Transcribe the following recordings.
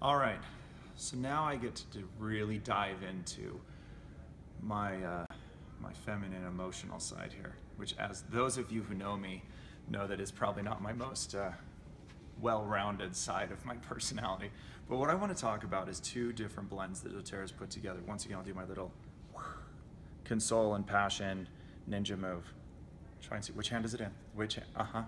All right, so now I get to really dive into my my feminine emotional side here, which, as those of you who know me know, that is probably not my most well-rounded side of my personality. But what I want to talk about is two different blends that doTERRA's put together. Once again, I'll do my little console and passion ninja move. Try and see, which hand is it in? Which hand? Yeah.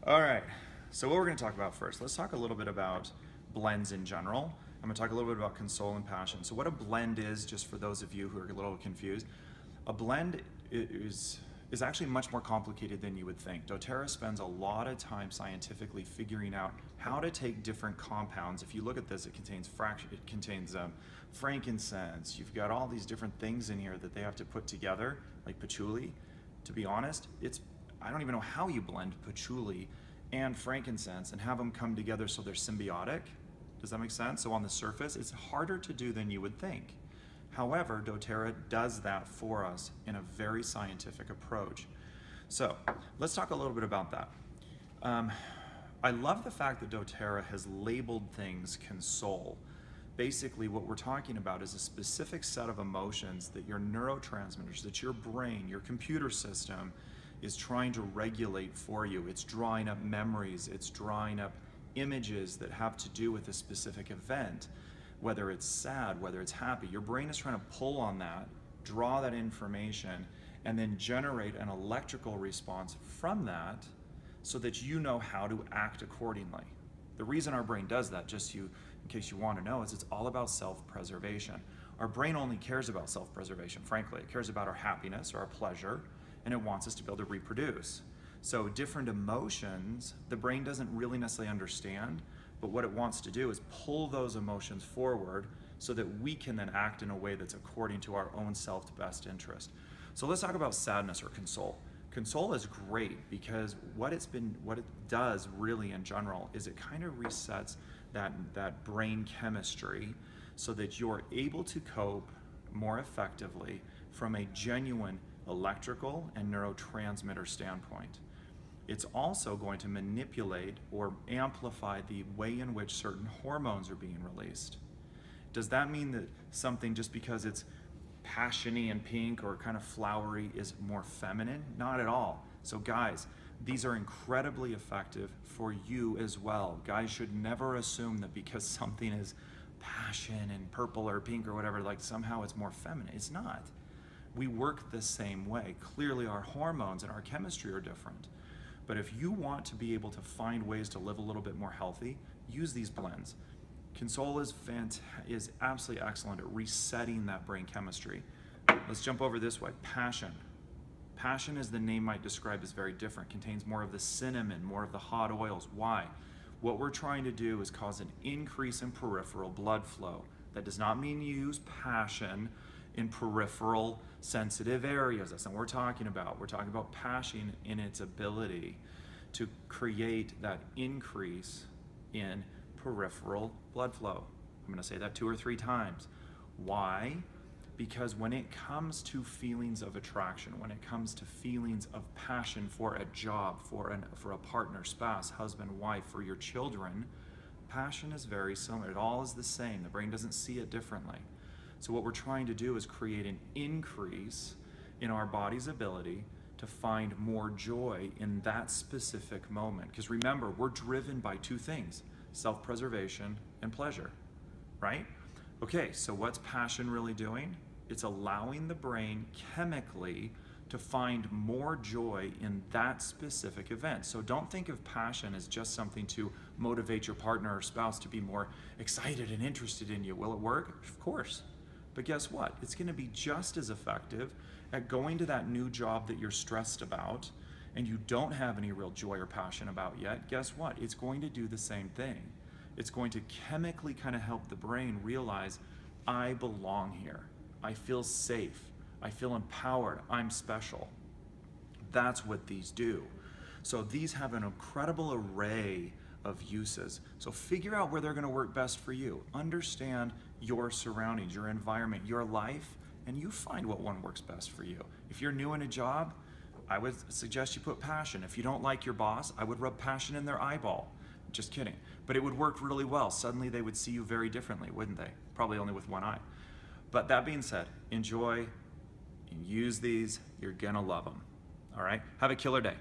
All right, so what we're going to talk about first, let's talk a little bit about blends in general. I'm going to talk a little bit about console and passion. So what a blend is, just for those of you who are a little confused, a blend is actually much more complicated than you would think. doTERRA spends a lot of time scientifically figuring out how to take different compounds. If you look at this, it contains frankincense. You've got all these different things in here that they have to put together, like patchouli. To be honest, I don't even know how you blend patchouli and frankincense and have them come together so they're symbiotic. Does that make sense? So on the surface, it's harder to do than you would think. However, doTERRA does that for us in a very scientific approach. So let's talk a little bit about that. I love the fact that doTERRA has labeled things console. Basically, what we're talking about is a specific set of emotions that your neurotransmitters, that your brain, your computer system is trying to regulate for you. It's drawing up memories, it's drawing up images that have to do with a specific event, whether it's sad, whether it's happy. Your brain is trying to pull on that, draw that information, and then generate an electrical response from that so that you know how to act accordingly. The reason our brain does that, just in case you want to know, is it's all about self-preservation. Our brain only cares about self-preservation, frankly. It cares about our happiness or our pleasure, and it wants us to be able to reproduce. So different emotions, the brain doesn't really necessarily understand, but what it wants to do is pull those emotions forward so that we can then act in a way that's according to our own self-best interest. So let's talk about sadness or console. Console is great because what it does really in general is it kind of resets that brain chemistry so that you're able to cope more effectively from a genuine electrical and neurotransmitter standpoint. It's also going to manipulate or amplify the way in which certain hormones are being released. Does that mean that something, just because it's passiony and pink or kind of flowery, is more feminine? Not at all. So guys, these are incredibly effective for you as well. Guys should never assume that because something is passion and purple or pink or whatever, like somehow it's more feminine. It's not. We work the same way. Clearly our hormones and our chemistry are different. But if you want to be able to find ways to live a little bit more healthy, use these blends. Console is absolutely excellent at resetting that brain chemistry. Let's jump over this way. Passion. Passion, as the name might describe, is very different. Contains more of the cinnamon, more of the hot oils. Why? What we're trying to do is cause an increase in peripheral blood flow. That does not mean you use passion in peripheral sensitive areas. That's not what we're talking about. We're talking about passion in its ability to create that increase in peripheral blood flow. I'm going to say that 2 or 3 times. Why? Because when it comes to feelings of attraction, when it comes to feelings of passion for a job, for a partner, spouse, husband, wife, for your children, passion is very similar. It all is the same. The brain doesn't see it differently. So what we're trying to do is create an increase in our body's ability to find more joy in that specific moment. Because remember, we're driven by 2 things, self-preservation and pleasure, right? Okay, so what's passion really doing? It's allowing the brain chemically to find more joy in that specific event. So don't think of passion as just something to motivate your partner or spouse to be more excited and interested in you. Will it work? Of course. But guess what? It's going to be just as effective at going to that new job that you're stressed about and you don't have any real joy or passion about yet. Guess what? It's going to do the same thing. It's going to chemically kind of help the brain realize, I belong here. I feel safe. I feel empowered. I'm special. That's what these do. So these have an incredible array of uses. So figure out where they're going to work best for you. Understand your surroundings, your environment, your life, and you find what one works best for you. If you're new in a job, I would suggest you put passion. If you don't like your boss, I would rub passion in their eyeball. Just kidding. But it would work really well. Suddenly they would see you very differently, wouldn't they? Probably only with one eye. But that being said, enjoy and use these. You're gonna love them. All right? Have a killer day.